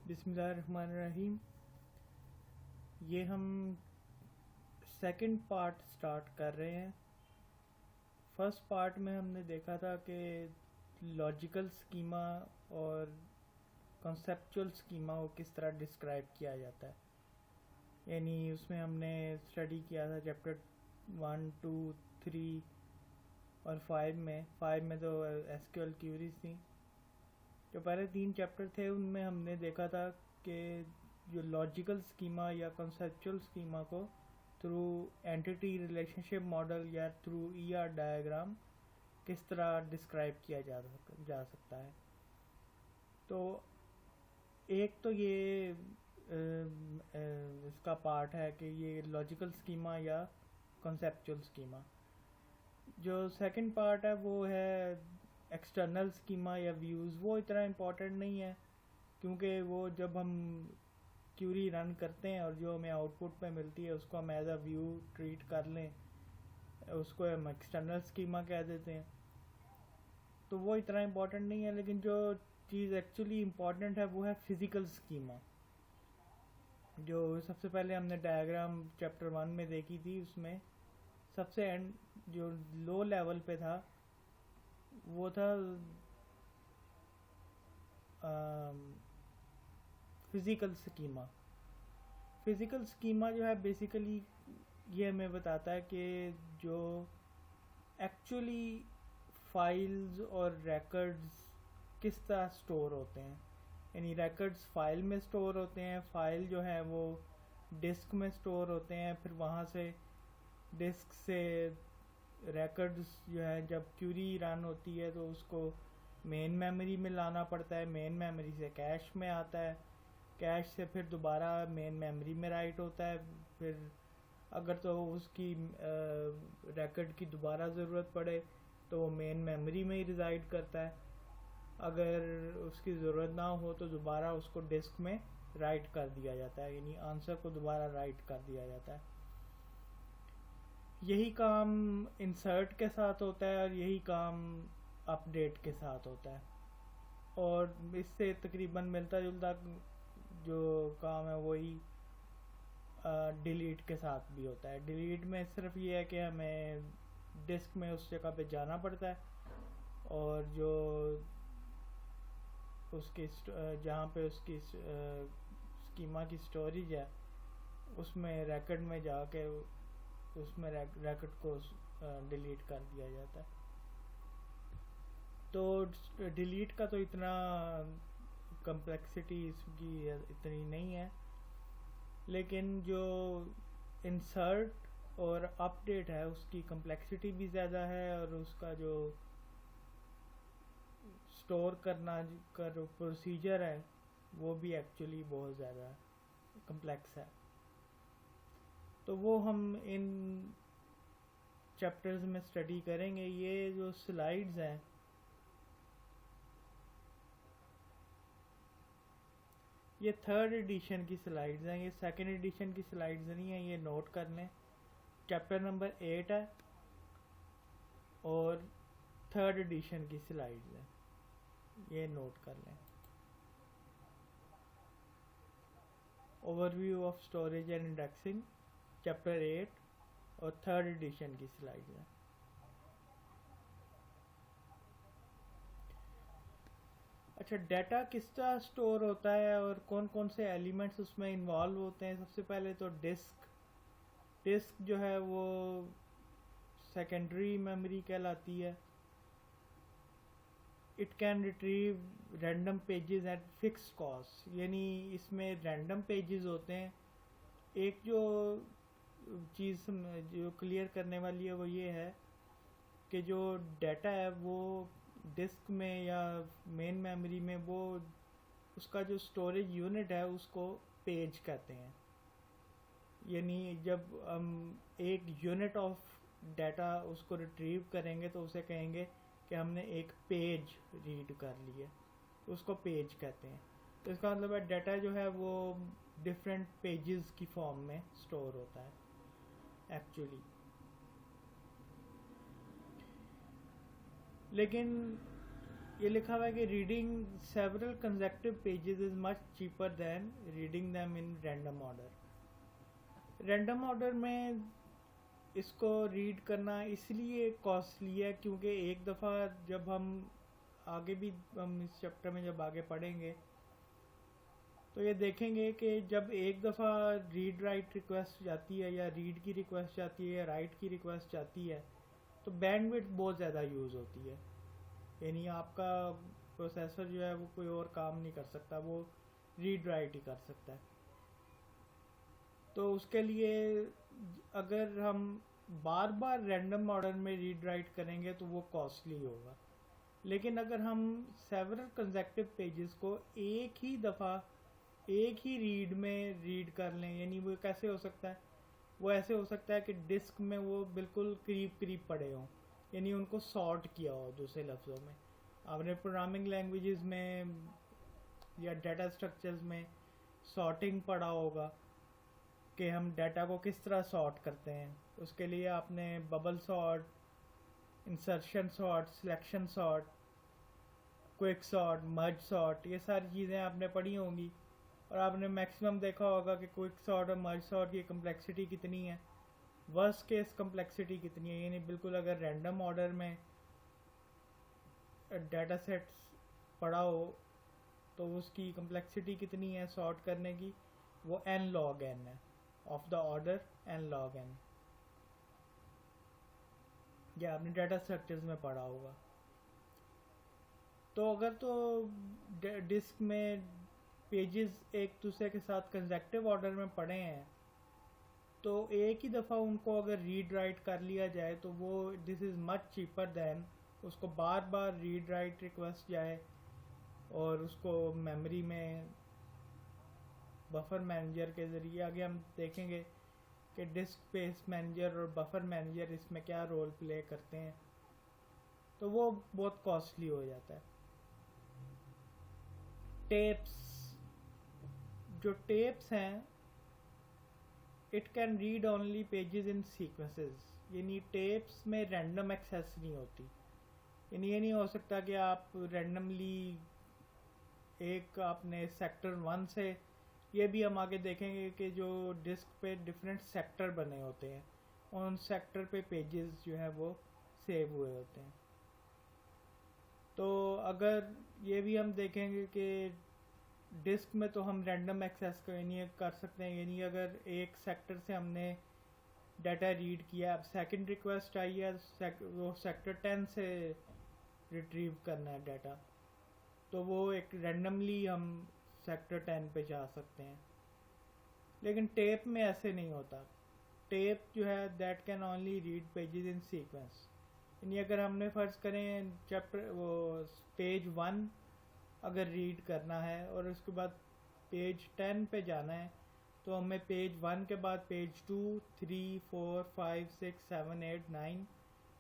بسم اللہ الرحمن الرحیم. یہ ہم سیکنڈ پارٹ سٹارٹ کر رہے ہیں. فرسٹ پارٹ میں ہم نے دیکھا تھا کہ لاجیکل سکیما اور کنسیپچول سکیما کو کس طرح ڈسکرائب کیا جاتا ہے. یعنی اس میں ہم نے اسٹڈی کیا تھا چیپٹر 1, 2, 3 اور 5 میں تو ایس کیو ایل کیوریز تھیں. جو پہلے 3 چیپٹر تھے ان میں ہم نے دیکھا تھا کہ جو لاجیکل سکیما یا کنسیپچول سکیما کو تھرو اینٹیٹی ریلیشن شپ ماڈل یا تھرو ای آر ڈائیگرام کس طرح ڈسکرائب کیا جا سکتا ہے. تو ایک تو یہ اس کا پارٹ ہے کہ یہ لاجیکل سکیما یا کنسیپچول سکیما. جو سیکنڈ پارٹ ہے وہ ہے ایکسٹرنل سکیما یا ویوز. وہ اتنا امپورٹنٹ نہیں ہے کیونکہ وہ جب ہم کیوری رن کرتے ہیں اور جو ہمیں آؤٹ پٹ پہ ملتی ہے اس کو ہم ایز اے ویو ٹریٹ کر لیں, اس کو ہم ایکسٹرنل سکیما کہہ دیتے ہیں. تو وہ اتنا امپورٹنٹ نہیں ہے. لیکن جو چیز ایکچولی امپورٹنٹ ہے وہ ہے فزیکل سکیما. جو سب سے پہلے ہم نے ڈائیگرام چیپٹر 1 میں دیکھی تھی, اس میں سب سے جو لو لیول پہ تھا وہ تھا فزیکل سکیما. فزیکل سکیما جو ہے بیسیکلی یہ ہمیں بتاتا ہے کہ جو ایکچولی فائلز اور ریکڈز کس طرح سٹور ہوتے ہیں. یعنی ریکڈز فائل میں سٹور ہوتے ہیں, فائل جو ہے وہ ڈسک میں سٹور ہوتے ہیں, پھر وہاں سے ڈسک سے ریکڈز جو ہے جب کیوری رن ہوتی ہے تو اس کو مین میموری میں لانا پڑتا ہے, مین میموری سے کیش میں آتا ہے, کیش سے پھر دوبارہ مین میموری میں رائٹ ہوتا ہے. پھر اگر تو اس کی ریکڈ کی دوبارہ ضرورت پڑے تو وہ مین میموری میں ہی ریزائڈ کرتا ہے. اگر اس کی ضرورت نہ ہو تو دوبارہ اس کو ڈسک میں رائٹ کر دیا جاتا ہے, یعنی آنسر کو دوبارہ رائٹ کر دیا جاتا ہے. یہی کام انسرٹ کے ساتھ ہوتا ہے اور یہی کام اپ ڈیٹ کے ساتھ ہوتا ہے. اور اس سے تقریباً ملتا جلتا جو کام ہے وہی ڈیلیٹ کے ساتھ بھی ہوتا ہے. ڈیلیٹ میں صرف یہ ہے کہ ہمیں ڈسک میں اس جگہ پہ جانا پڑتا ہے اور جو اس کی جہاں پہ اس کی سکیما کی سٹوریج ہے اس میں ریکڈ میں جا کے اس میں ریکڈ کو ڈیلیٹ کر دیا جاتا ہے. تو ڈیلیٹ کا تو اتنا کمپلیکسٹی اس کی اتنی نہیں ہے, لیکن جو انسرٹ اور اپ ڈیٹ ہے اس کی کمپلیکسٹی بھی زیادہ ہے اور اس کا جو سٹور کرنا کا جو پروسیجر ہے وہ بھی ایکچولی بہت زیادہ کمپلیکس ہے. تو وہ ہم ان چیپٹرز میں اسٹڈی کریں گے. یہ جو سلائیڈز ہیں یہ 3rd ایڈیشن کی سلائیڈز ہیں, یہ 2nd ایڈیشن کی سلائیڈز نہیں ہیں, یہ نوٹ کر لیں. چیپٹر نمبر 8 ہے اور 3rd ایڈیشن کی سلائیڈز ہیں, یہ نوٹ کر لیں. Overview of storage and indexing chapter 8 اور 3rd ایڈیشن کی سلائیڈز ہیں. اچھا, ڈیٹا کس طرح سٹور ہوتا ہے اور کون کون سے ایلیمنٹس اس میں انوالو ہوتے ہیں. سب سے پہلے تو ڈسک جو ہے وہ سیکنڈری میموری کہلاتی ہے. It can retrieve random pages at fix cost, یعنی اس میں رینڈم پیجز ہوتے ہیں. ایک جو چیز جو کلیئر کرنے والی ہے وہ یہ ہے کہ جو ڈیٹا ہے وہ ڈسک میں یا مین میموری میں وہ اس کا جو اسٹوریج یونٹ ہے اس کو پیج کہتے ہیں. یعنی جب ہم ایک یونٹ آف ڈیٹا اس کو ریٹریو کریں گے تو اسے کہیں گے کہ ہم نے ایک پیج ریڈ کر لی ہے, اس کو پیج کہتے ہیں. تو اس کا مطلب ہے ڈیٹا جو ہے وہ ڈفرینٹ پیجز کی فارم میں سٹور ہوتا ہے ایکچولی. لیکن یہ لکھا ہوا ہے کہ reading several consecutive pages is much cheaper than reading them in random order. Random order میں اس کو ریڈ کرنا اس لیے کاسٹلی ہے کیونکہ ایک دفعہ جب ہم آگے بھی ہم اس چیپٹر میں جب آگے پڑھیں گے تو یہ دیکھیں گے کہ جب ایک دفعہ ریڈ رائٹ ریکویسٹ جاتی ہے یا ریڈ کی ریکویسٹ جاتی ہے یا رائٹ کی ریکویسٹ جاتی ہے تو بینڈ وڈتھ بہت زیادہ یوز ہوتی ہے. یعنی آپ کا پروسیسر جو ہے وہ کوئی اور کام نہیں کر سکتا, وہ ریڈ رائٹ ہی کر سکتا ہے. تو اس کے لیے اگر ہم بار بار رینڈم آرڈر میں ریڈ رائٹ کریں گے تو وہ کاسٹلی ہوگا. لیکن اگر ہم سیورل کنزیکٹیو پیجز کو ایک ہی دفعہ ایک ہی ریڈ میں ریڈ کر لیں, یعنی وہ کیسے ہو سکتا ہے, وہ ایسے ہو سکتا ہے کہ ڈسک میں وہ بالکل قریب قریب پڑے ہوں, یعنی ان کو سارٹ کیا ہو. دوسرے لفظوں میں آپ نے پروگرامنگ لینگویجز میں یا ڈیٹا اسٹرکچرز میں سارٹنگ پڑھا ہوگا کہ ہم ڈیٹا کو کس طرح سارٹ کرتے ہیں. اس کے لیے آپ نے bubble sort, insertion sort, selection sort, quick sort, merge sort, یہ ساری چیزیں آپ نے پڑھی ہوں گی. اور آپ نے میکسیمم دیکھا ہوگا کہ کوئک سارٹ اور مرج سارٹ کی کمپلیکسٹی کتنی ہے, ورسٹ کیس کمپلیکسٹی کتنی ہے. یعنی بالکل اگر رینڈم آرڈر میں ڈیٹا سیٹس پڑا ہو تو اس کی کمپلیکسٹی کتنی ہے سارٹ کرنے کی, وہ n log n ہے, of the order n log n. یہ آپ نے ڈیٹا اسٹرکچرز میں پڑھا ہوگا. تو اگر تو ڈسک میں پیجز ایک دوسرے کے ساتھ کنزیکٹیو آرڈر میں پڑے ہیں تو ایک ہی دفعہ ان کو اگر ریڈ رائٹ کر لیا جائے تو وہ دس از مچ چیپر دین اس کو بار بار ریڈ رائٹ ریکویسٹ جائے اور اس کو میموری میں بفر مینیجر کے ذریعے. آگے ہم دیکھیں گے کہ ڈسک اسپیس مینیجر اور بفر مینیجر اس میں کیا رول پلے کرتے ہیں, تو وہ بہت کاسٹلی ہو جاتا ہے. ٹیپس, جو ٹیپس ہیں it can read only pages in sequences, یعنی ٹیپس میں رینڈم ایکسیس نہیں ہوتی. یعنی یہ نہیں ہو سکتا کہ آپ رینڈملی ایک آپ نے سیکٹر 1 سے, یہ بھی ہم آگے دیکھیں گے کہ جو ڈسک پہ ڈفرینٹ سیکٹر بنے ہوتے ہیں ان سیکٹر پہ پیجز جو ہیں وہ سیو ہوئے ہوتے ہیں. تو اگر یہ بھی ہم دیکھیں گے کہ ڈسک میں تو ہم رینڈم ایکسیس کر سکتے ہیں. یعنی اگر ایک سیکٹر سے ہم نے ڈیٹا ریڈ کیا, اب سیکنڈ ریکویسٹ آئی ہے وہ سیکٹر 10 سے ریٹریو کرنا ہے ڈیٹا, تو وہ ایک رینڈملی ہم سیکٹر 10 پہ جا سکتے ہیں. لیکن ٹیپ میں ایسے نہیں ہوتا. ٹیپ جو ہے that can only read pages in sequence. یعنی اگر ہم نے فرض کریں چیپٹر وہ پیج 1 اگر ریڈ کرنا ہے اور اس کے بعد پیج 10 پہ جانا ہے تو ہمیں پیج 1 کے بعد پیج 2, 3, 4, 5, 6, 7, 8, 9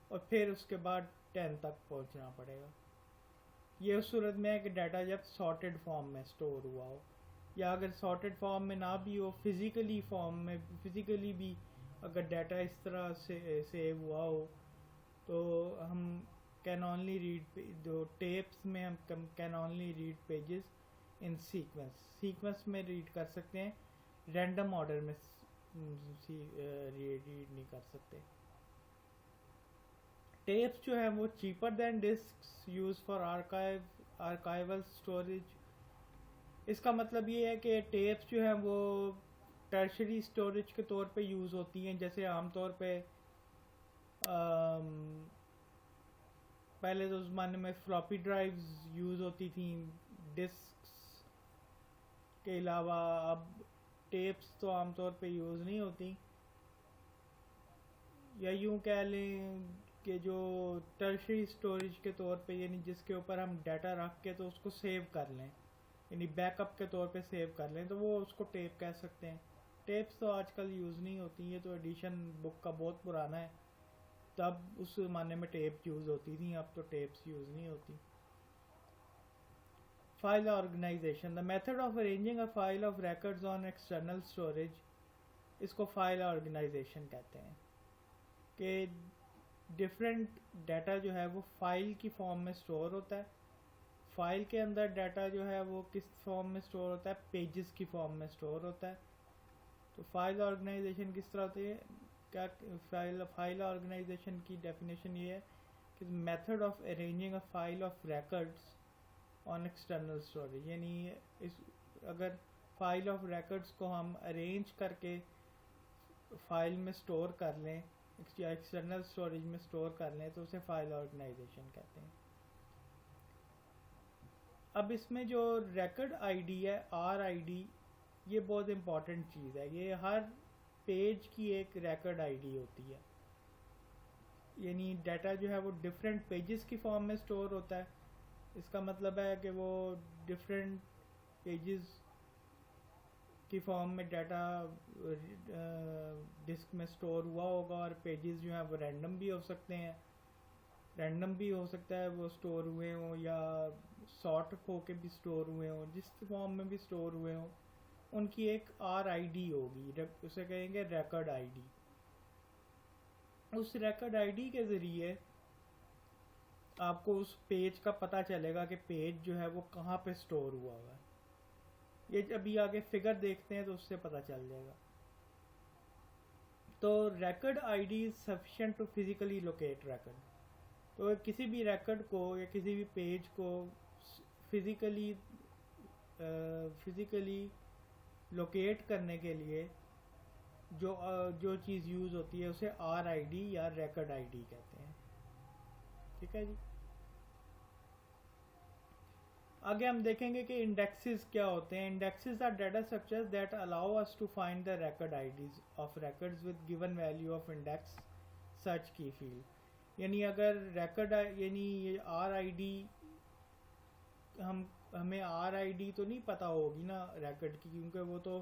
اور پھر اس کے بعد 10 تک پہنچنا پڑے گا. یہ اس صورت میں ہے کہ ڈیٹا جب سارٹیڈ فارم میں سٹور ہوا ہو, یا اگر سارٹیڈ فارم میں نہ بھی ہو, فزیکلی فارم میں فزیکلی بھی اگر ڈیٹا اس طرح سے سیو ہوا ہو تو ہم کین اونلی ریڈ, جو ٹیپس میں ہم can only read pages in sequence. Sequence میں ریڈ کر سکتے ہیں, رینڈم آرڈر میں ریڈ نہیں کر سکتے. ٹیپس جو ہیں وہ cheaper than discs use for archival storage. اس کا مطلب یہ ہے کہ ٹیپس جو ہیں وہ ٹرشری اسٹوریج کے طور پہ یوز ہوتی ہیں. جیسے عام طور پہ پہلے تو زمانے میں فلاپی ڈرائیوز یوز ہوتی تھیں ڈسکس کے علاوہ. اب ٹیپس تو عام طور پہ یوز نہیں ہوتی, یا یوں کہہ لیں کہ جو ٹرشری اسٹوریج کے طور پہ, یعنی جس کے اوپر ہم ڈیٹا رکھ کے تو اس کو سیو کر لیں, یعنی بیک اپ کے طور پہ سیو کر لیں, تو وہ اس کو ٹیپ کہہ سکتے ہیں. ٹیپس تو آج کل یوز نہیں ہوتی. یہ تو ایڈیشن بک کا بہت پرانا ہے, تب اس زمانے میں ٹیپ یوز ہوتی تھیں, اب تو ٹیپس یوز نہیں ہوتی. File organization, the method of arranging a file of records on external storage, اس کو فائل آرگنائزیشن کہتے ہیں. کہ ڈفرینٹ ڈیٹا جو ہے وہ فائل کی فارم میں سٹور ہوتا ہے فائل کے اندر ڈیٹا جو ہے وہ کس فارم میں اسٹور ہوتا ہے؟ پیجز کی فارم میں اسٹور ہوتا ہے. تو فائل آرگنائزیشن کس طرح ہوتی ہے؟ کیا فائل آرگنائزیشن کی ڈیفینیشن یہ ہے کہ method of arranging a file of records on external storage. یعنی اگر فائل آف ریکڈس کو ہم ارینج کر کے فائل میں اسٹور کر لیں یا ایکسٹرنل اسٹوریج میں اسٹور کر لیں تو اسے فائل آرگنائزیشن کہتے ہیں. اب اس میں جو ریکڈ آئی ڈی ہے آر آئی ڈی یہ بہت امپورٹنٹ چیز ہے. یہ ہر پیج کی ایک ریکڈ آئی ڈی ہوتی ہے. یعنی ڈیٹا جو ہے وہ ڈفرینٹ پیجز کی فارم میں اسٹور ہوتا ہے. اس کا مطلب ہے کہ وہ ڈفرینٹ پیجز کی فارم میں ڈیٹا ڈسک میں اسٹور ہوا ہوگا اور پیجز جو ہیں وہ رینڈم بھی ہو سکتے ہیں. رینڈم بھی ہو سکتا ہے وہ اسٹور ہوئے ہوں یا سارٹ ہو کے بھی اسٹور ہوئے ہوں. جس فارم میں بھی اسٹور ہوئے ہوں ان کی ایک آر آئی ڈی ہوگی, اسے کہیں گے ریکڈ آئی ڈی. اس ریکڈ آئی ڈی کے ذریعے آپ کو اس پیج کا پتہ چلے گا کہ پیج جو ہے وہ کہاں پہ اسٹور ہوا ہوا ہے. یہ ابھی آگے فگر دیکھتے ہیں تو اس سے پتہ چل جائے گا. تو record I D is sufficient to physically locate record. تو کسی بھی ریکڈ کو یا کسی بھی پیج کو فزیکلی لوکیٹ کرنے کے لیے جو چیز یوز ہوتی ہے اسے آر آئی ڈی یا ریکڈ آئی ڈی کہتے ہیں. ٹھیک ہے جی. آگے ہم دیکھیں گے کہ انڈیکسز کیا ہوتے ہیں. Indexes are data structures that allow us to find the record I Ds of records with given value of index search key field. یعنی اگر ریکڈ یعنی آر آئی ڈی ہمیں آر آئی ڈی تو نہیں پتہ ہوگی نا ریکڈ کی, کیونکہ وہ تو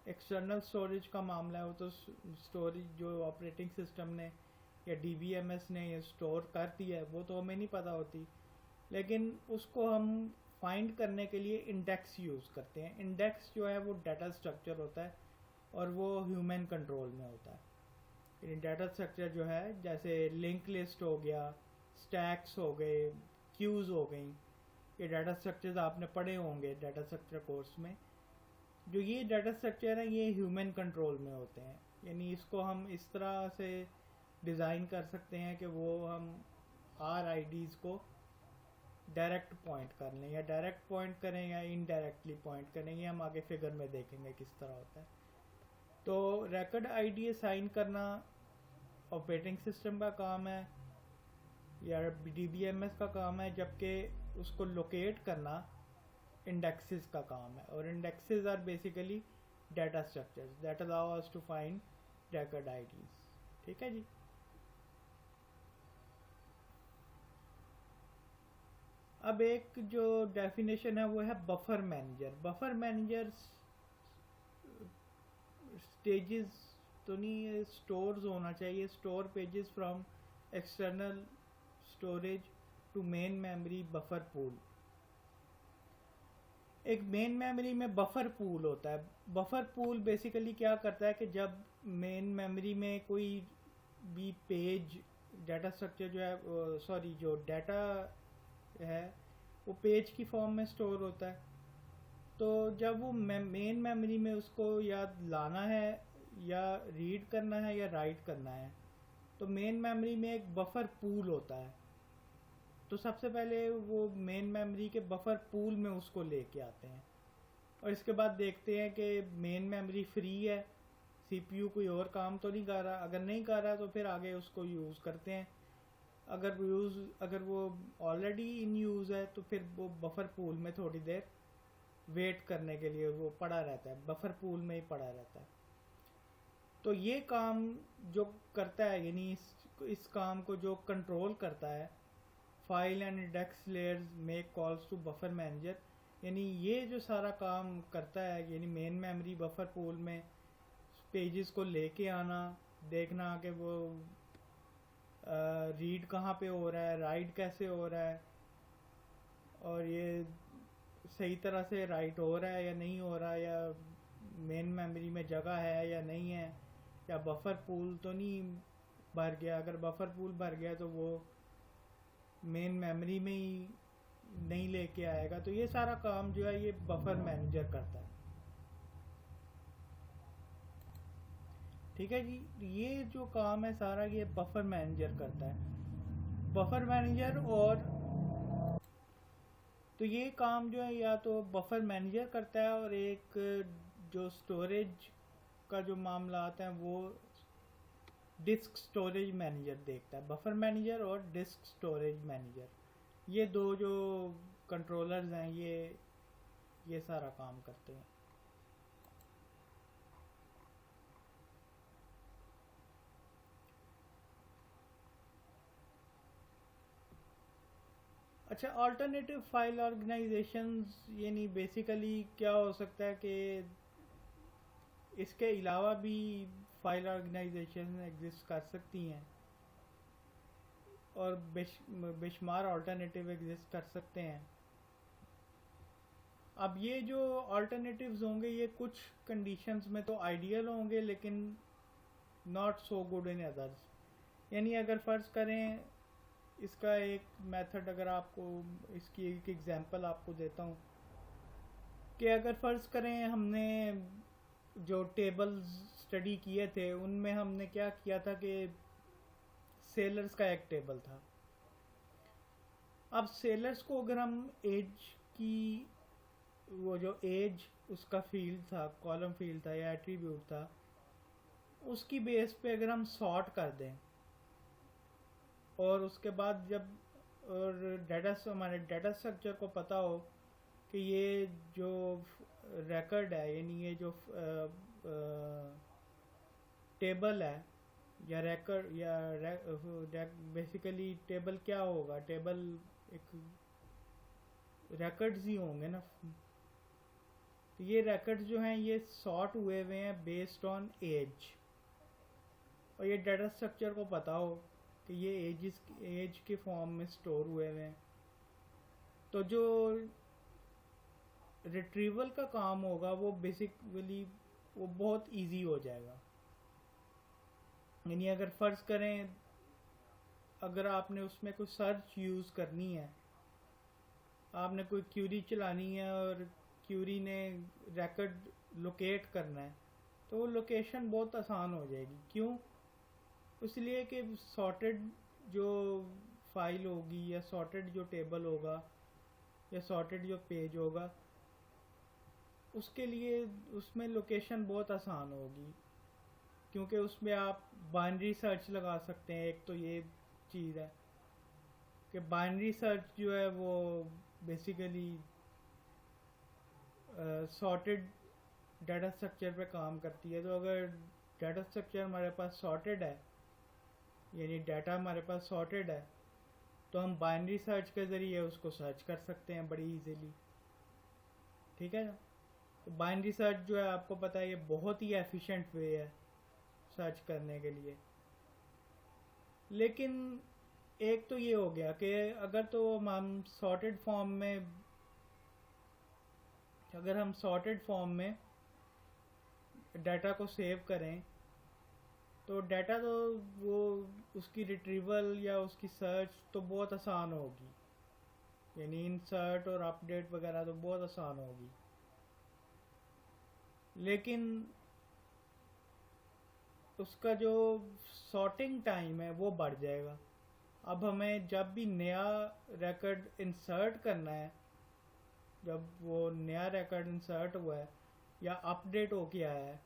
ایکسٹرنل اسٹوریج کا معاملہ ہے. وہ تو اسٹوریج جو آپریٹنگ سسٹم نے یا ڈی بی ایم ایس نے اسٹور کرتی ہے وہ تو ہمیں نہیں پتہ ہوتی. لیکن اس کو ہم فائنڈ کرنے کے لیے انڈیکس یوز کرتے ہیں. انڈیکس جو ہے وہ ڈیٹا اسٹرکچر ہوتا ہے اور وہ ہیومن کنٹرول میں ہوتا ہے. یعنی ڈیٹا اسٹرکچر جو ہے جیسے لنک لسٹ ہو گیا, اسٹیکس ہو گئے, کیوز ہو گئیں, یہ ڈیٹا اسٹرکچرز آپ نے پڑھے ہوں گے ڈیٹا اسٹرکچر کورس میں. جو یہ ڈیٹا اسٹرکچر ہیں یہ ہیومن کنٹرول میں ہوتے ہیں. یعنی اس کو ہم اس طرح سے ڈیزائن کر سکتے ہیں کہ وہ ہم آر آئی ڈیز کو ڈائریکٹ پوائنٹ کر لیں, یا ڈائریکٹ پوائنٹ کریں یا انڈائریکٹلی پوائنٹ کریں. یہ ہم آگے فگر میں دیکھیں گے کس طرح ہوتا ہے. تو ریکڈ آئی ڈی اسائن کرنا آپریٹنگ سسٹم کا کام ہے یا ڈی بی ایم ایس کا کام ہے, جبکہ اس کو لوکیٹ کرنا انڈیکسز کا کام ہے. اور indexes are basically data structures that allow us to find record I Ds. ٹھیک ہے جی. اب ایک جو ڈیفینیشن ہے وہ ہے buffer manager. Buffer manager stages تو نہیں, اسٹورز ہونا چاہیے. Store pages from external storage to main memory buffer pool. ایک مین میموری میں بفر پول ہوتا ہے. بفر پول بیسیکلی کیا کرتا ہے کہ جب مین میموری میں کوئی بھی پیج ڈیٹا اسٹرکچر جو ہے جو ڈیٹا ہے وہ پیج کی فارم میں اسٹور ہوتا ہے, تو جب وہ مین میموری میں اس کو یا لانا ہے یا ریڈ کرنا ہے یا رائٹ کرنا ہے تو مین میموری میں ایک بفر پول ہوتا ہے. تو سب سے پہلے وہ مین میموری کے بفر پول میں اس کو لے کے آتے ہیں اور اس کے بعد دیکھتے ہیں کہ مین میموری فری ہے, سی پی یو کوئی اور کام تو نہیں کر رہا. اگر نہیں کر رہا تو پھر آگے اس کو یوز کرتے ہیں. اگر وہ آلریڈی ان یوز ہے تو پھر وہ بفر پول میں تھوڑی دیر ویٹ کرنے کے لیے وہ پڑا رہتا ہے, بفر پول میں ہی پڑا رہتا ہے. تو یہ کام جو کرتا ہے یعنی اس کام کو جو کنٹرول کرتا ہے, file and index layers make calls to buffer manager. یعنی یہ جو سارا کام کرتا ہے یعنی مین میموری بفر پول میں پیجز کو لے کے آنا, دیکھنا کہ وہ ریڈ کہاں پہ ہو رہا ہے, رائٹ کیسے ہو رہا ہے, اور یہ صحیح طرح سے رائٹ ہو رہا ہے یا نہیں ہو رہا, یا مین میموری میں جگہ ہے یا نہیں ہے, یا بفر پول تو نہیں بھر گیا. اگر بفر پول بھر گیا تو وہ مین میموری میں ہی نہیں لے کے آئے گا. تو یہ سارا کام جو ہے یہ بفر مینیجر کرتا ہے. ٹھیک ہے جی, یہ جو کام ہے سارا یہ بفر مینیجر کرتا ہے. بفر مینیجر اور تو یہ کام جو ہے یا تو بفر مینیجر کرتا ہے, اور ایک جو سٹوریج کا جو معاملات ہیں وہ ڈسک سٹوریج مینیجر دیکھتا ہے. بفر مینیجر اور ڈسک سٹوریج مینیجر, یہ دو جو کنٹرولرز ہیں یہ سارا کام کرتے ہیں. اچھا, آلٹرنیٹیو فائل آرگنائزیشنز یعنی بیسیکلی کیا ہو سکتا ہے کہ اس کے علاوہ بھی فائل آرگنائزیشن ایگزسٹ کر سکتی ہیں اور بے شمار آلٹرنیٹیو ایگزسٹ کر سکتے ہیں. اب یہ جو آلٹرنیٹیوز ہوں گے یہ کچھ کنڈیشنز میں تو آئیڈیل ہوں گے لیکن ناٹ سو گڈ ان ادرس. یعنی اگر فرض کریں, اس کا ایک میتھڈ اگر آپ کو اس کی ایک ایگزامپل آپ کو دیتا ہوں کہ اگر فرض کریں ہم نے جو ٹیبلز اسٹڈی کیے تھے ان میں ہم نے کیا کیا تھا کہ سیلرز کا ایک ٹیبل تھا. اب سیلرز کو اگر ہم ایج کی وہ جو ایج اس کا فیلڈ تھا, کالم فیلڈ تھا یا ایٹریبیوٹ تھا, اس کی بیس پہ اگر ہم سارٹ کر دیں اور اس کے بعد جب اور ہمارے ڈیٹا اسٹرکچر کو پتہ ہو کہ یہ جو ریکارڈ ہے یعنی یہ جو ٹیبل ہے یا ریکارڈ یا بیسیکلی ٹیبل کیا ہوگا, ٹیبل ایک ریکارڈز ہی ہوں گے نا. تو یہ ریکارڈز جو ہیں یہ سارٹ ہوئے ہوئے ہیں بیسڈ آن ایج, اور یہ ڈیٹا اسٹرکچر کو پتہ ہو کہ یہ ایج کے فارم میں سٹور ہوئے ہوئے ہیں. تو جو ریٹریول کا کام ہوگا وہ بیسیکلی وہ بہت ایزی ہو جائے گا. یعنی اگر فرض کریں اگر آپ نے اس میں کوئی سرچ یوز کرنی ہے, آپ نے کوئی کیوری چلانی ہے اور کیوری نے ریکارڈ لوکیٹ کرنا ہے, تو وہ لوکیشن بہت آسان ہو جائے گی. کیوں؟ اس لیے کہ سارٹیڈ جو فائل ہوگی یا سارٹیڈ جو ٹیبل ہوگا یا سارٹیڈ جو پیج ہوگا اس کے لیے اس میں لوکیشن بہت آسان ہوگی, کیونکہ اس میں آپ بائنری سرچ لگا سکتے ہیں. ایک تو یہ چیز ہے کہ بائنری سرچ جو ہے وہ بیسیکلی سارٹیڈ ڈیٹا اسٹرکچر پہ کام کرتی ہے. تو اگر ڈیٹا اسٹرکچر ہمارے پاس سارٹیڈ ہے یعنی ڈیٹا ہمارے پاس سارٹیڈ ہے تو ہم بائنری سرچ کے ذریعے اس کو سرچ کر سکتے ہیں بڑی ایزیلی. ٹھیک ہے نا. تو بائنری سرچ جو ہے آپ کو پتہ ہے یہ بہت ہی ایفیشینٹ وے ہے سرچ کرنے کے لیے. لیکن ایک تو یہ ہو گیا کہ اگر تو ہم سارٹیڈ فارم میں ڈیٹا کو سیو کریں تو ڈیٹا تو وہ اس کی ریٹریول یا اس کی سرچ تو بہت آسان ہوگی, یعنی انسرٹ اور اپ ڈیٹ وغیرہ تو بہت آسان ہوگی. لیکن اس کا جو سارٹنگ ٹائم ہے وہ بڑھ جائے گا. اب ہمیں جب بھی نیا ریکارڈ انسرٹ کرنا ہے, جب وہ نیا ریکارڈ انسرٹ ہوا ہے یا اپ ڈیٹ ہو کے آیا ہے,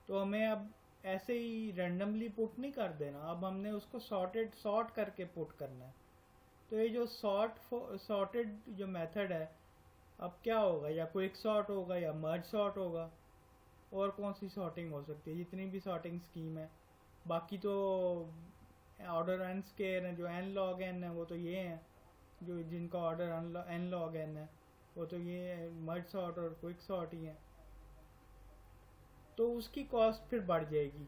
تو ہمیں اب ایسے ہی رینڈملی پٹ نہیں کر دینا, اب ہم نے اس کو سارٹ کر کے پٹ کرنا ہے. تو یہ جو سارٹیڈ جو میتھڈ ہے اب کیا ہوگا, یا کوئک سارٹ ہوگا یا مرج سارٹ ہوگا, اور کون سی سارٹنگ ہو سکتی ہے, جتنی بھی سارٹنگ سکیم ہے. باقی تو آرڈر این اسکیئر ہیں, جو این لاگ این ہے وہ تو یہ ہیں, جو جن کا آرڈر این لاگ این ہے وہ تو یہ مرج سارٹ اور کوئک سارٹ ہی ہیں. تو اس کی کاسٹ پھر بڑھ جائے گی.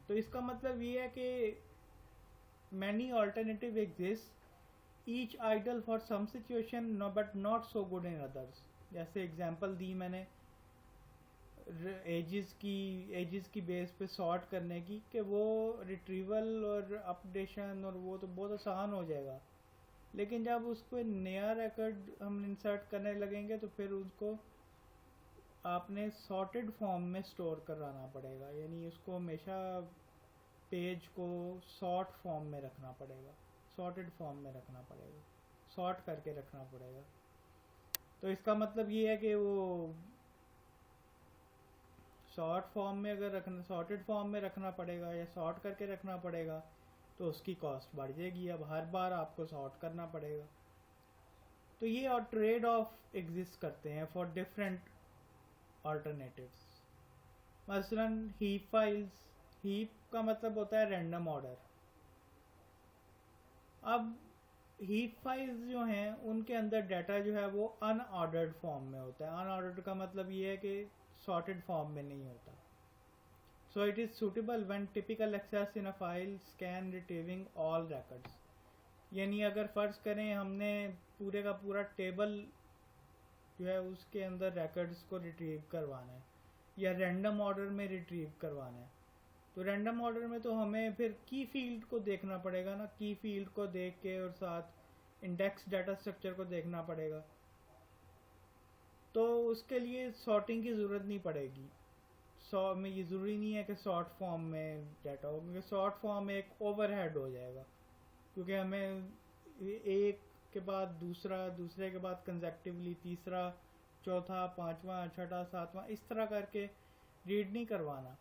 تو اس کا مطلب یہ ہے کہ many alternative exist each ideal for some situation no but not so good in others. جیسے اگزامپل دی میں نے ایجز کی بیس پہ سارٹ کرنے کی کہ وہ ریٹریول اور اپڈیشن اور وہ تو بہت آسان ہو جائے گا. لیکن جب اس کو نیا ریکارڈ ہم انسرٹ کرنے لگیں گے تو پھر اس کو آپ نے سارٹیڈ فارم میں سٹور کرانا پڑے گا، یعنی اس کو ہمیشہ پیج کو سارٹ فارم میں رکھنا پڑے گا، سارٹیڈ فارم میں رکھنا پڑے گا، سارٹ کر کے رکھنا پڑے گا. تو اس کا مطلب یہ ہے کہ وہ سارٹ فارم میں اگر رکھنا، سارٹیڈ فارم میں رکھنا پڑے گا یا سارٹ کر کے رکھنا پڑے گا تو اس کی کاسٹ بڑھ جائے گی. اب ہر بار آپ کو سارٹ کرنا پڑے گا. تو یہ اور ٹریڈ آف ایگزسٹ کرتے ہیں فار ڈفرینٹ آلٹرنیٹیوز. مثلا ہیپ فائلز، ہیپ کا مطلب ہوتا ہے رینڈم آرڈر. اب ہیپ فائلز جو ہیں ان کے اندر ڈیٹا جو ہے وہ ان آرڈرڈ فارم میں ہوتا ہے. ان آرڈرڈ کا مطلب یہ ہے کہ سارٹیڈ فارم میں نہیں ہوتا. So it is suitable when typical access in a file scan retrieving all records. یعنی اگر فرض کریں ہم نے پورے کا پورا ٹیبل جو ہے اس کے اندر ریکارڈس کو ریٹریو کروانا ہے یا رینڈم آرڈر میں ریٹریو کروانا ہے، تو رینڈم آرڈر میں تو ہمیں پھر کی فیلڈ کو دیکھنا پڑے گا نا. کی فیلڈ کو دیکھ کے اور ساتھ انڈیکس ڈیٹا اسٹرکچر کو دیکھنا پڑے گا. تو اس کے لیے سارٹنگ کی ضرورت نہیں پڑے گی. میں یہ ضروری نہیں ہے کہ سارٹ فارم میں ڈیٹا ہو، کیونکہ سارٹ فارم ایک اوور ہیڈ ہو جائے گا، کیونکہ ہمیں ایک کے بعد دوسرا، دوسرے کے بعد کنزیکٹیولی تیسرا، چوتھا، پانچواں، چھٹا، ساتواں اس طرح کر کے ریڈ نہیں کروانا.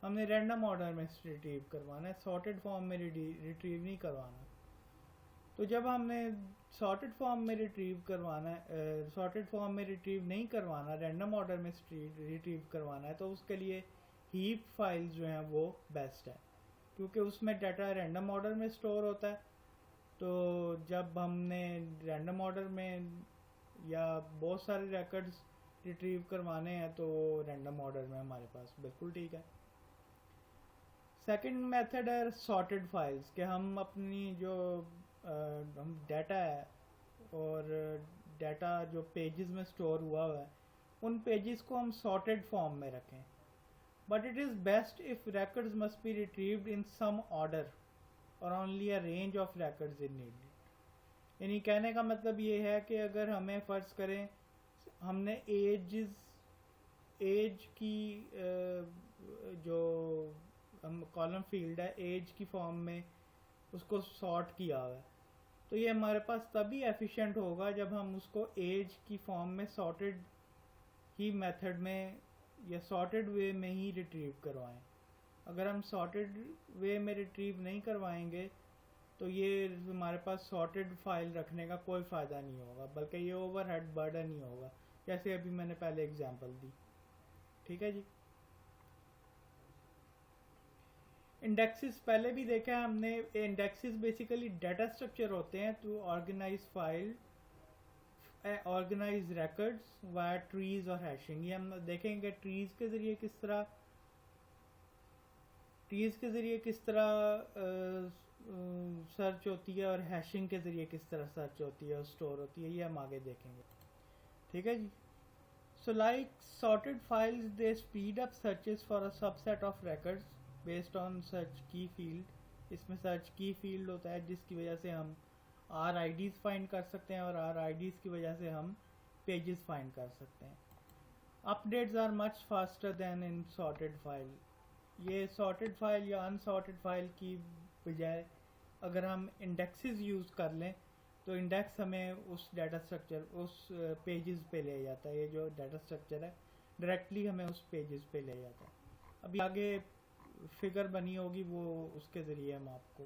ہم نے رینڈم آرڈر میں ریٹریو کروانا ہے، سارٹیڈ فارم میں ریٹریو نہیں کروانا. تو جب ہم نے سارٹیڈ فارم میں ریٹریو کروانا ہے، سارٹیڈ فارم میں ریٹریو نہیں کروانا، رینڈم آرڈر میں ریٹریو کروانا ہے، تو اس کے لیے ہیپ فائل جو ہیں وہ بیسٹ ہے، کیونکہ اس میں ڈیٹا رینڈم آرڈر میں سٹور ہوتا ہے. تو جب ہم نے رینڈم آرڈر میں یا بہت سارے ریکارڈز ریٹریو کروانے ہیں تو رینڈم آرڈر میں ہمارے پاس بالکل ٹھیک ہے. سیکنڈ میتھڈ ہے سارٹیڈ فائلز، کہ ہم اپنی جو ہم ڈیٹا ہے اور ڈیٹا جو پیجز میں سٹور ہوا ہے ان پیجز کو ہم سارٹیڈ فارم میں رکھیں. But it is best if records must be retrieved in some order اور only a range of records in need. یعنی کہنے کا مطلب یہ ہے کہ اگر ہمیں فرض کریں ہم نے ایج کی جو ہم کالم فیلڈ ہے ایج کی فارم میں اس کو سارٹ کیا ہوا ہے، تو یہ ہمارے پاس تبھی ایفیشینٹ ہوگا جب ہم اس کو ایج کی فارم میں سارٹیڈ ہی میتھڈ میں یا سارٹیڈ وے میں ہی ریٹریو کروائیں. اگر ہم سارٹیڈ وے میں ریٹریو نہیں کروائیں گے تو یہ ہمارے پاس سارٹیڈ فائل رکھنے کا کوئی فائدہ نہیں ہوگا، بلکہ یہ اوور ہیڈ برڈن ہی ہوگا، جیسے ابھی میں نے پہلے اگزامپل دی. ٹھیک ہے جی. انڈیکسز پہلے بھی دیکھا ہے ہم نے. انڈیکسز بیسیکلی ڈیٹا اسٹرکچر ہوتے ہیں to organise file, organise records via trees اور ہیشنگ. یہ ہم دیکھیں گے ٹریز کے ذریعے کس طرح سرچ ہوتی ہے اور ہیشنگ کے ذریعے کس طرح سرچ ہوتی ہے اور اسٹور ہوتی ہے، یہ ہم آگے دیکھیں گے. ٹھیک ہے جی. So like sorted files they speed up searches for a subset of records based on search key field. اس میں سرچ کی فیلڈ ہوتا ہے جس کی وجہ سے ہم آر آئی ڈیز فائنڈ کر سکتے ہیں اور آر آئی ڈیز کی وجہ سے ہم پیجز فائنڈ کر سکتے ہیں. Updates are much faster than unsorted file. یہ سارٹیڈ فائل یا ان سارٹیڈ فائل کی بجائے اگر ہم انڈیکسز یوز کر لیں تو انڈیکس ہمیں اس ڈیٹا اسٹرکچر اس پیجز پہ لے جاتا ہے. یہ جو ڈیٹا اسٹرکچر ہے ڈائریکٹلی ہمیں اس پیجز پہ لے جاتا ہے. ابھی آگے فگر بنی ہوگی وہ اس کے ذریعے ہم آپ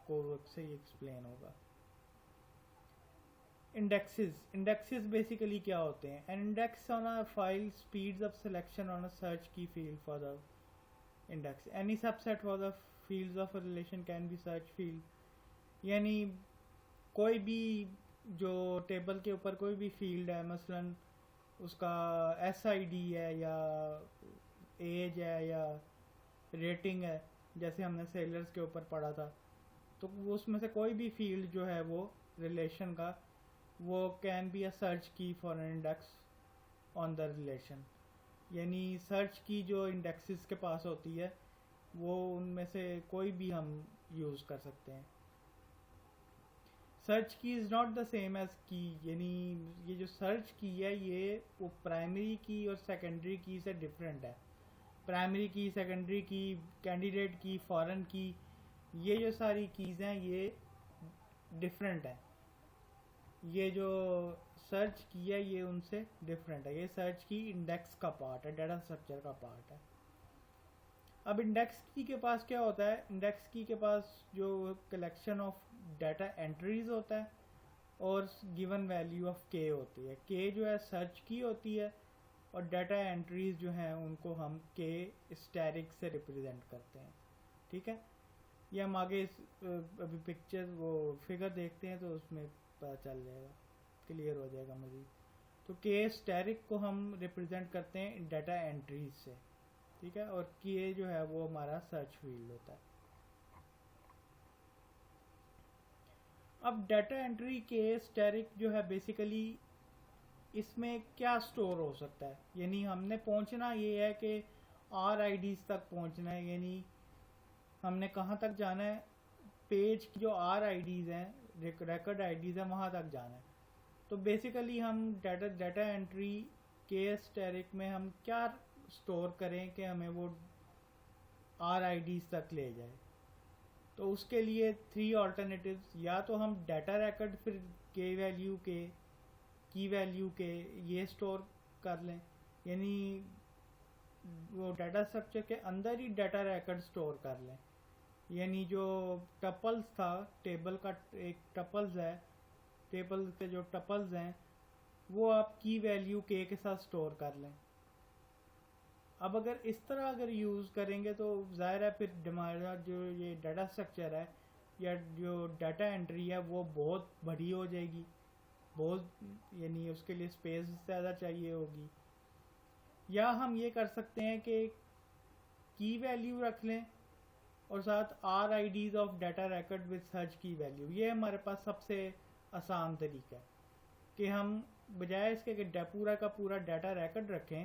کو سے ہی ایکسپلین ہوگا. انڈیکسز بیسیکلی کیا ہوتے ہیں؟ an index on a file speeds up selection on a search key field for the index. any subset for the fields of a relation can be search field. یعنی کوئی بھی جو table کے اوپر کوئی بھی فیلڈ ہے، مثلا اس کا ایس آئی ڈی ہے یا ایج ہے یا ریٹنگ ہے، جیسے ہم نے سیلرز کے اوپر پڑھا تھا، تو اس میں سے کوئی بھی فیلڈ جو ہے وہ ریلیشن کا وہ کین بی اے سرچ کی for an index on the relation. یعنی سرچ کی جو انڈیکسز کے پاس ہوتی ہے وہ ان میں سے کوئی بھی ہم یوز کر سکتے ہیں. سرچ کی is not the same as کی، یعنی یہ جو سرچ کی ہے یہ وہ پرائمری کی اور سیکنڈری کی سے ڈفرینٹ ہے. پرائمری کی، سیکنڈری کی، کینڈیڈیٹ کی، فارن کی، یہ جو ساری کیز ہیں یہ ڈفرینٹ ہیں. یہ جو سرچ کی ہے یہ ان سے ڈفرینٹ ہے. یہ سرچ کی انڈیکس کا پارٹ ہے، ڈیٹا اسٹرکچر کا پارٹ ہے. اب انڈیکس کی کے پاس کیا ہوتا ہے؟ انڈیکس کی کے پاس جو کلیکشن آف ڈیٹا انٹریز ہوتا ہے اور گیون ویلیو آف کے ہوتی ہے. کے جو ہے سرچ کی ہوتی ہے اور ڈیٹا انٹریز جو ہیں ان کو ہم کے اسٹیرک سے ریپرزینٹ کرتے ہیں. ٹھیک ہے، یہ ہم آگے ابھی پکچر وہ فگر دیکھتے ہیں تو اس میں پتہ چل جائے گا، کلیئر ہو جائے گا مزید. تو کے اسٹیرک کو ہم ریپرزینٹ کرتے ہیں ڈیٹا انٹریز سے. ٹھیک ہے، اور کے جو ہے وہ ہمارا سرچ فیلڈ ہوتا ہے. اب ڈیٹا انٹری کے اسٹیرک جو ہے بیسیکلی اس میں کیا سٹور ہو سکتا ہے، یعنی ہم نے پہنچنا یہ ہے کہ آر آئی ڈیز تک پہنچنا ہے. یعنی ہم نے کہاں تک جانا ہے؟ پیج کی جو آر آئی ڈیز ہیں، ریکارڈ آئی ڈیز ہیں، وہاں تک جانا ہے. تو بیسیکلی ہم ڈیٹا انٹری کے اسٹیرک میں ہم کیا سٹور کریں کہ ہمیں وہ آر آئی ڈیز تک لے جائے. تو اس کے لیے 3 آلٹرنیٹیوز، یا تو ہم ڈیٹا ریکارڈ پھر کے ویلیو کے کی ویلیو کے یہ سٹور کر لیں، یعنی وہ ڈیٹا اسٹرکچر کے اندر ہی ڈیٹا ریکارڈ سٹور کر لیں. یعنی جو ٹپلز تھا، ٹیبل کا ایک ٹپلز ہے، ٹیبل کے جو ٹپلز ہیں وہ آپ کی ویلیو کے ساتھ سٹور کر لیں. اب اگر اس طرح اگر یوز کریں گے تو ظاہر ہے پھر ہمارا جو یہ ڈیٹا اسٹرکچر ہے یا جو ڈیٹا انٹری ہے وہ بہت بڑی ہو جائے گی، بہت، یعنی اس کے لیے اسپیس زیادہ چاہیے ہوگی. یا ہم یہ کر سکتے ہیں کہ کی ویلیو رکھ لیں اور ساتھ R I Ds of data record with search key value. یہ ہمارے پاس سب سے آسان طریقہ ہے کہ ہم بجائے اس کے کہ پورا کا پورا ڈیٹا ریکارڈ رکھیں،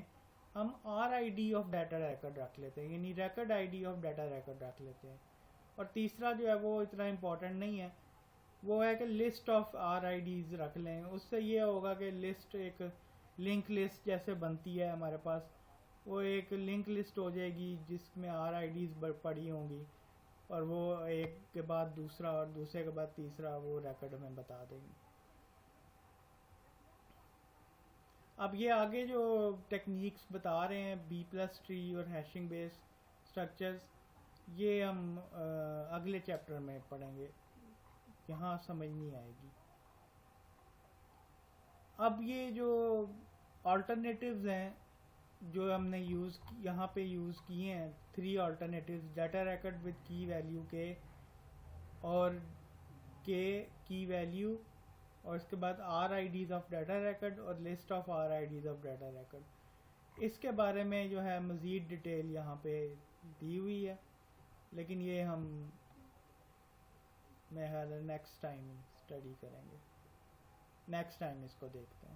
ہم R I D of data record رکھ لیتے ہیں، یعنی record I D of data record رکھ لیتے ہیں. اور تیسرا جو ہے وہ اتنا امپورٹنٹ نہیں ہے، وہ ہے کہ list of R I Ds رکھ لیں. اس سے یہ ہوگا کہ لسٹ ایک لنک لسٹ جیسے بنتی ہے ہمارے پاس، وہ ایک لنک لسٹ ہو جائے گی جس میں آر آئی ڈیز پڑی ہوں گی، اور وہ ایک کے بعد دوسرا اور دوسرے کے بعد تیسرا وہ ریکارڈ ہمیں بتا دے گی. اب یہ آگے جو ٹیکنیکس بتا رہے ہیں بی پلس ٹری اور ہیشنگ بیس اسٹرکچرز، یہ ہم اگلے چیپٹر میں پڑھیں گے، یہاں سمجھ نہیں آئے گی. اب یہ جو آلٹرنیٹیوز ہیں جو ہم نے یہاں پہ یوز کیے ہیں، 3 alternatives, data record with key value K, اور کے کی ویلیو، اور اس کے بعد R I Ds of data record اور list of R I Ds of data record. اس کے بارے میں جو ہے مزید ڈیٹیل یہاں پہ دی ہوئی ہے، لیکن یہ ہم میں نیکسٹ ٹائم اسٹڈی کریں گے، نیکسٹ ٹائم اس کو دیکھتے ہیں.